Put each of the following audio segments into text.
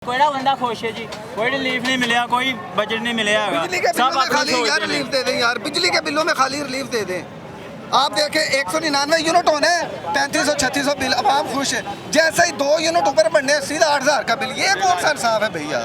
कोड़ा बंदा खुश है जी, कोई रिलीफ नहीं मिला, कोई बजट नहीं मिला है। बिजली के बिलों में खाली यार रिलीफ दे दें यार, बिजली के बिलों में खाली रिलीफ दे दें। आप देखें 199 यूनिट होने 3500-3600 बिल, अब आप खुश है। जैसे ही 2 यूनिट ऊपर बढ़ने सीधा 8000 का बिल, ये कौन सा इंसाफ है भैया।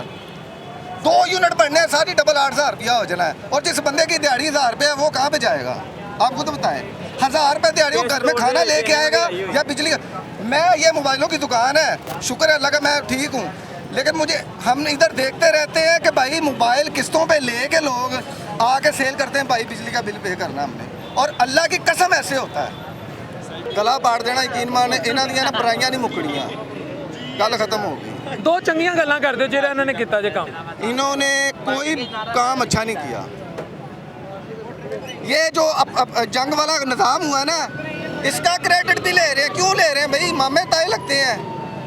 2 यूनिट बढ़ने सारी डबल 8000 रुपया हो जाना है, और जिस बंदे की दिहाड़ी 1000 रुपये है वो कहाँ पे जाएगा आप खुद बताएं। 1000 रुपये दिहाड़ी वो घर में खाना लेके आएगा या बिजली का। मैं ये मोबाइलों की दुकान है, शुक्र है अल्लाह का मैं ठीक हूँ, लेकिन मुझे हम इधर देखते रहते हैं कि भाई मोबाइल किस्तों पे लेके लोग आके सेल करते हैं, भाई बिजली का बिल पे करना हमने, और अल्लाह की कसम ऐसे होता है। गला पाड़ देना यकीन माने, इन्हां दियां ना बुराइयां नहीं मुकड़ियां, गल खत्म हो गई। दो चंगियां गल्लां कर दो जेड़ा इन्होंने किया जे काम। इन्होंने कोई काम अच्छा नहीं किया। ये जो अब जंग वाला निज़ाम हुआ ना, इसका क्रेडिट भी ले रहे हैं। क्यों ले रहे हैं भाई, मामे ताए लगते हैं,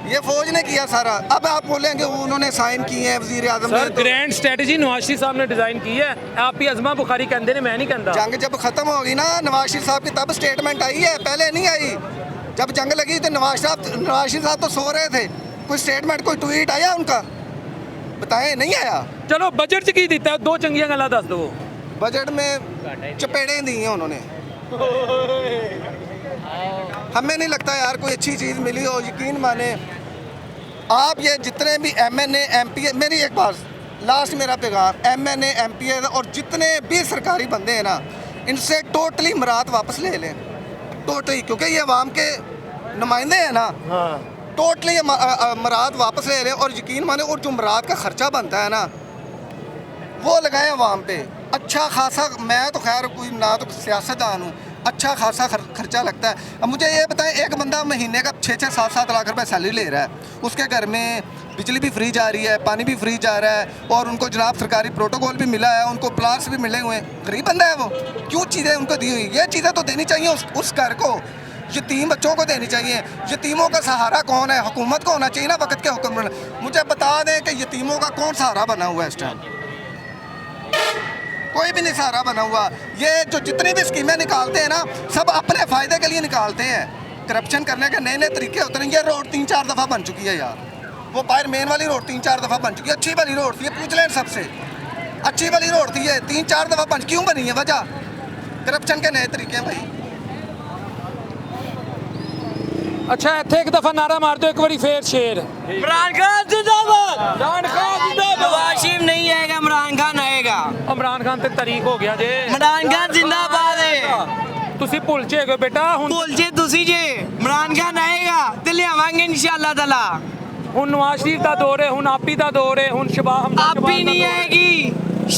ये फौज ने किया सारा। अब आप बोलेंगे उन्होंने साइन किए हैं वजीर आजम ने, sir grand strategy Nawaz Sharif साहब ने डिजाइन की है, आप ही अजमा बुखारी कहते हैं, मैं नहीं कहता। जंग जब खत्म होगी ना नवाज शरीफ साहब की, तब स्टेटमेंट आई है, पहले नहीं आई। जब जंग लगी तो नवाज शरीफ साहब तो सो रहे थे, कोई स्टेटमेंट कोई ट्वीट आया उनका, बताएं नहीं आया। चलो बजट च की दिता है, दो चंगियां गल्लां दस दो। बजट में चपेड़ें दी हैं उन्होंने, हमें नहीं लगता यार कोई अच्छी चीज़ मिली हो। यकीन माने आप, ये जितने भी MNA MPA, मेरी एक बात लास्ट मेरा पैगाम, MNA MPA और जितने भी सरकारी बंदे हैं ना, इनसे टोटली मराद वापस ले लें, टोटली, क्योंकि ये अवाम के नुमाइंदे हैं ना। टोटली मराद वापस ले लें, और यकीन माने और जो मराद का खर्चा बनता है ना वो लगाएं अवाम पे अच्छा खासा। मैं तो खैर कोई ना तो सियासतदान हूँ, अच्छा खासा खर्चा लगता है। अब मुझे ये बताएं, एक बंदा महीने का 6-7 लाख रुपए सैलरी ले रहा है, उसके घर में बिजली भी फ्री जा रही है, पानी भी फ्री जा रहा है, और उनको जनाब सरकारी प्रोटोकॉल भी मिला है, उनको प्लाट्स भी मिले हुए हैं। गरीब बंदा है वो, क्यों चीज़ें उनको दी हुई, ये चीज़ें तो देनी चाहिए उस घर को, यतीम बच्चों को देनी चाहिए। यतीमों का सहारा कौन है, हुकूमत को होना चाहिए ना, वक्त के हुक्मरान। मुझे बता दें कि यतीमों का कौन सहारा बना हुआ है इस टाइम, कोई भी नहीं सहारा बना हुआ। ये जो जितनी भी स्कीमें निकालते हैं ना, सब अपने फ़ायदे के लिए निकालते हैं। करप्शन करने के नए नए तरीके होते हैं। ये रोड 3-4 दफ़ा बन चुकी है यार, वो बाहर मेन वाली रोड 3-4 दफ़ा बन चुकी है। अच्छी वाली रोड थी, ये पूछ लें सबसे, अच्छी वाली रोड थी, ये 3-4 दफ़ा बन, क्यों बनी है वजह? करप्शन के नए तरीके हैं भाई। अच्छा इत्थे एक दफा नारा मार दो एक बारी फिर शेर। इमरान खान जिंदाबाद, इमरान खान जिंदाबाद। नवाज शरीफ नहीं आएगा, इमरान खान आएगा। इमरान खान ते तरीक हो गया जे, इमरान खान जिंदाबाद है। ਤੁਸੀਂ ਭੁੱਲ ਜਾਏਗੇ ਬੇਟਾ ਹੁਣ। ਭੁੱਲ ਜੇ ਤੁਸੀਂ ਜੇ, ਇਮਰਾਨ ਖਾਨ ਆਏਗਾ ਤੇ ਲਿਆਵਾਂਗੇ ਇਨਸ਼ਾਅੱਲਾ ਤਾਲਾ। ਹੁਣ ਨਵਾਜ਼ ਸ਼ਰੀਫ ਦਾ ਦੌਰ ਹੈ, ਹੁਣ ਆਪੀ ਦਾ ਦੌਰ ਹੈ, ਹੁਣ ਸ਼ਬਾਬ ਹਮਜ਼ਾ आप ही नहीं आएगी,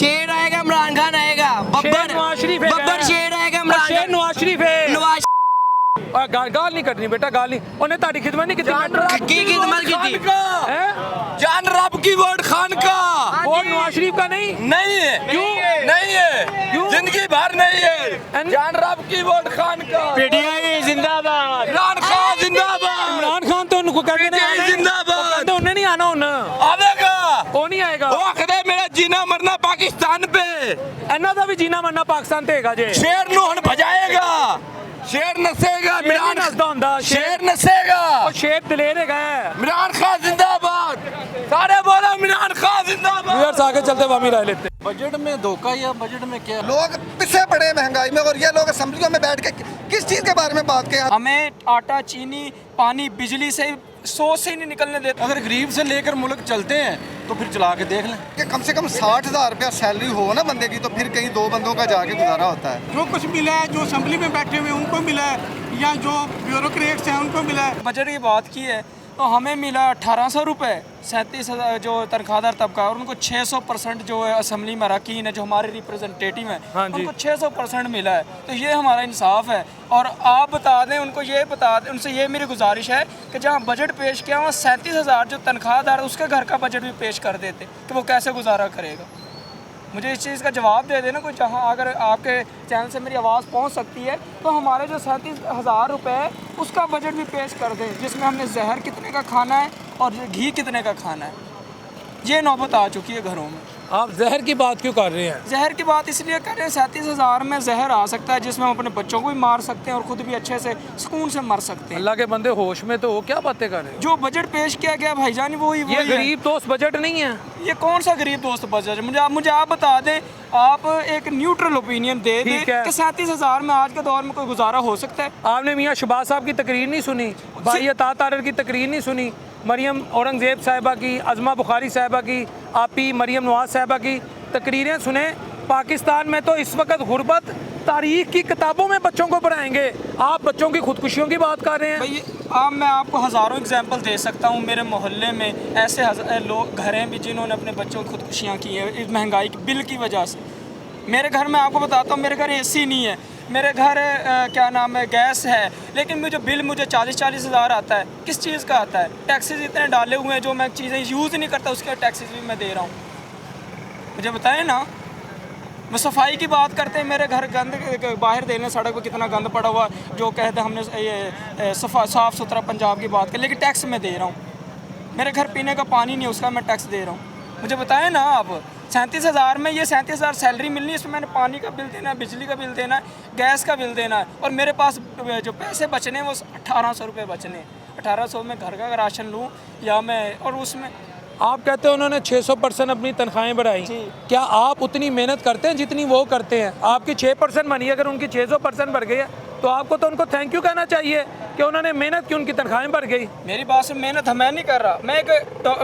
शेर आएगा, इमरान खान आएगा, बब्बर नवाज शरीफ है, बब्बर शेर आएगा, इमरान शेर खान नवाज शरीफ है। नवाज गाल नहीं कटनी बेटा, गाल नहीं, उन्हें ताड़ी खिदमत नहीं की। की खिदमत की थी, जान रब की वोट खान का, वोट नवाज शरीफ का नहीं, नहीं है। क्यों नहीं है, क्यों? जिंदगी भर नहीं है। जान रब की वोट खान का, पीटीआई जिंदाबाद, इमरान खान जिंदाबाद, इमरान खान तो उनको कहते PTI जिंदाबाद। उन्हें नहीं आना, उन्हें आवेगा, वो नहीं आएगा। वो आखदे मेरा जीना मरना पाकिस्तान पे, ਇਹਨਾਂ ਦਾ ਵੀ ਜੀਣਾ ਮਰਨਾ ਪਾਕਿਸਤਾਨ ਤੇ ਹੈਗਾ ਜੇ। शेर नु हुण भजाएगा, शेर नसेगा, ਇਮਰਾਨ ਨਸਦਾ ਹੁੰਦਾ शेर नसेगा। ਉਹ ਸ਼ੇਰ ਦਲੇਰ ਹੈਗਾ। इमरान खान जिंदाबाद, सारे बोलो इमरान खान जिंदाबाद। व्यूअर्स आगे चलते वामी राय लेते। बजट में धोखा या बजट में क्या? लोग पिछे पड़े महंगाई में, और ये लोग असम्बलियों में बैठ के किस चीज़ के बारे में बात किया। हमें आटा, चीनी, पानी, बिजली से सोच से ही नहीं निकलने देते। अगर गरीब से लेकर मुल्क चलते हैं तो फिर चला के देख लें कि कम से कम 60,000 रुपया सैलरी हो ना बंदे की, तो फिर कहीं 2 बंदों का जाके गुजारा होता है। जो कुछ मिला है, जो असेंबली में बैठे हुए उनको मिला है, या जो ब्यूरोक्रेट्स हैं उनको मिला है। बजट की बात की है तो हमें मिला 1800 रुपये, 37,000 जो तनख्वाहदार तबका, और उनको 600% जो है असेंबली में अरकान है, जो हमारे रिप्रेजेंटेटिव हैं, हाँ जी। उनको 600% मिला है। तो ये हमारा इंसाफ है। और आप बता दें उनको, ये बता दें, उनसे ये मेरी गुजारिश है कि जहाँ बजट पेश किया वहाँ 37,000 जो तनख्वाहदार उसके घर का बजट भी पेश कर देते कि वो कैसे गुजारा करेगा। मुझे इस चीज़ का जवाब दे देना कोई, जहाँ अगर आपके चैनल से मेरी आवाज़ पहुँच सकती है तो हमारे जो 37,000 रुपये है उसका बजट भी पेश कर दें, जिसमें हमने जहर कितने का खाना है और घी कितने का खाना है। ये नौबत आ चुकी है घरों में। आप जहर की बात क्यों कर रहे हैं? जहर की बात इसलिए कर रहे हैं 37,000 में जहर आ सकता है जिसमें हम अपने बच्चों को भी मार सकते हैं और खुद भी अच्छे से सुकून से मर सकते हैं। अल्लाह के बंदे होश में तो हो, क्या बातें कर रहे हो? जो बजट पेश किया गया भाईजान वही ये है। गरीब दोस्त बजट नहीं है। ये कौन सा गरीब दोस्त बजट है? मुझे आप बता दें, आप एक न्यूट्रल ओपिनियन दे दें ठीक है। कि 37,000 में आज के दौर में कोई गुजारा हो सकता है? आपने मियाँ शहबाज साहब की तकरीर नहीं सुनी, भाई अता तारर की तकरीर नहीं सुनी, मरियम औरंगजेब साहिबा की, अज़मा बुखारी साहिबा की, आपी मरियम नवाज साहिबा की तकरीरें सुने। पाकिस्तान में तो इस वक्त गुर्बत तारीख की किताबों में बच्चों को पढ़ाएंगे, आप बच्चों की खुदकुशियों की बात कर रहे हैं। भाई मैं आपको हज़ारों एग्जांपल दे सकता हूँ। मेरे मोहल्ले में ऐसे लोग घर हैं भी जिन्होंने अपने बच्चों की खुदकुशियाँ की हैं इस महंगाई की बिल की वजह से। मेरे घर में आपको बताता हूँ, मेरे घर एसी नहीं है, मेरे घर क्या नाम है गैस है, लेकिन मुझे बिल 40-40 हज़ार आता है। किस चीज़ का आता है? टैक्सेस इतने डाले हुए हैं, जो मैं चीज़ें यूज़ नहीं करता उसके टैक्सेस भी मैं दे रहा हूँ। मुझे बताएं ना। मैं सफाई की बात करते हैं, मेरे घर गंद बाहर देने सड़क पर कितना गंद पड़ा हुआ, जो कहते हैं हमने ये साफ़ सुथरा पंजाब की बात कर, लेकिन टैक्स मैं दे रहा हूँ। मेरे घर पीने का पानी नहीं है, उसका मैं टैक्स दे रहा हूँ। मुझे बताएं ना आप, 37,000 में ये 37,000 सैलरी मिलनी है, इसमें मैंने पानी का बिल देना है, बिजली का बिल देना है, गैस का बिल देना है, और मेरे पास जो पैसे बचने हैं वो 1800 रुपये बचने हैं। 1800 में घर का राशन लूँ या मैं, और उसमें आप कहते हैं उन्होंने 600% अपनी तनख्वाहें बढ़ाई, क्या आप उतनी मेहनत करते हैं जितनी वो करते हैं? आपकी 6% बनी, अगर उनकी 600% बढ़ गई है तो आपको तो उनको थैंक यू कहना चाहिए कि उन्होंने मेहनत की, उनकी तनख्वाहें बढ़ गई। मेरी बात से मेहनत मैं नहीं कर रहा,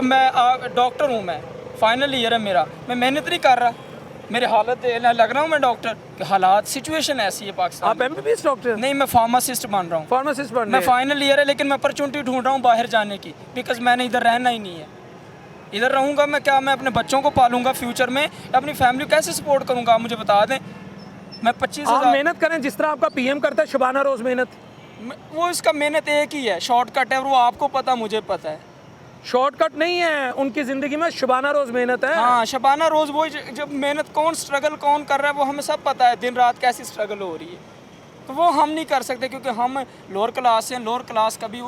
मैं डॉक्टर हूँ, मैं फाइनल ईयर है मेरा, मैं मेहनत नहीं कर रहा, मेरी हालत लग रहा हूँ मैं डॉक्टर, हालात सिचुएशन ऐसी है पाकिस्तान। आप MBBS डॉक्टर? नहीं, मैं फार्मासिस्ट बन रहा हूँ। फार्मासिस्ट बन मैं रहे हैं? फाइनल ईयर है, लेकिन मैं अपॉर्चुनिटी ढूंढ रहा हूँ बाहर जाने की, बिकॉज मैंने इधर रहना ही नहीं है। इधर रहूँगा मैं क्या, मैं अपने बच्चों को पालूंगा फ्यूचर में, अपनी फैमिली को कैसे सपोर्ट करूँगा? आप मुझे बता दें। मैं 25,000 आप मेहनत करें जिस तरह आपका PM करता है शबाना रोज़ मेहनत। वो इसका मेहनत एक ही है, शॉर्टकट है, और वो आपको पता मुझे पता है। शॉर्टकट नहीं है, उनकी ज़िंदगी में शबाना रोज़ मेहनत है। हाँ, शबाना रोज़ वो जब मेहनत कौन स्ट्रगल कौन कर रहा है वो हमें सब पता है, दिन रात कैसी स्ट्रगल हो रही है, तो वो हम नहीं कर सकते क्योंकि हम लोअर क्लास से। लोअर क्लास कभी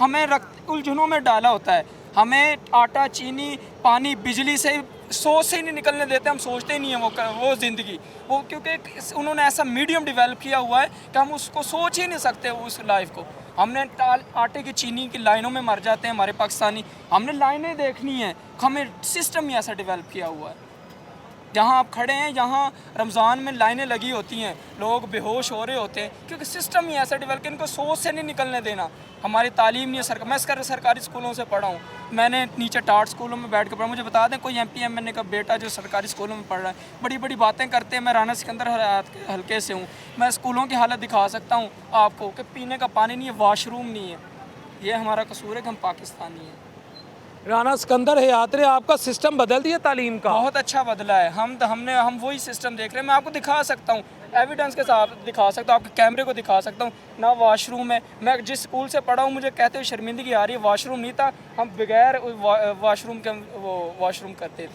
हमें उलझनों में डाला होता है, हमें आटा चीनी पानी बिजली से सोच से ही नहीं निकलने देते, हम सोचते ही नहीं है वो ज़िंदगी, वो क्योंकि उन्होंने ऐसा मीडियम डेवलप किया हुआ है कि हम उसको सोच ही नहीं सकते उस लाइफ को। हमने आटे की चीनी की लाइनों में मर जाते हैं हमारे पाकिस्तानी, हमने लाइनें देखनी है, हमें सिस्टम ही ऐसा डेवलप किया हुआ है। जहाँ आप खड़े हैं, यहाँ रमज़ान में लाइनें लगी होती हैं, लोग बेहोश हो रहे होते हैं क्योंकि सिस्टम ही ऐसा डेवलप कि इनको सोच से नहीं निकलने देना। हमारी तालीम नहीं है, मैं सरकारी स्कूलों से पढ़ा हूँ, मैंने नीचे टाट स्कूलों में बैठ कर पढ़ा। मुझे बता दें, कोई MP MNA का बेटा जो सरकारी स्कूलों में पढ़ रहा है, बड़ी बड़ी बातें करते हैं। मैं राना सिकंदर हल्के से हूँ, मैं स्कूलों की हालत दिखा सकता हूँ आपको कि पीने का पानी नहीं है, वॉशरूम नहीं है। ये हमारा कसूर है कि हम पाकिस्तानी हैं। राना सिकंदर हयात ने आपका सिस्टम बदल दिया तालीम का। बहुत अच्छा बदला है। हम वही सिस्टम देख रहे हैं। मैं आपको दिखा सकता हूँ, एविडेंस के साथ दिखा सकता हूँ, आपके कैमरे को दिखा सकता हूँ ना। वॉशरूम है, मैं जिस स्कूल से पढ़ा हूँ मुझे कहते हुए शर्मिंदगी आ रही है, वॉशरूम नहीं था, हम बगैर वॉशरूम के वो वॉशरूम करते थे।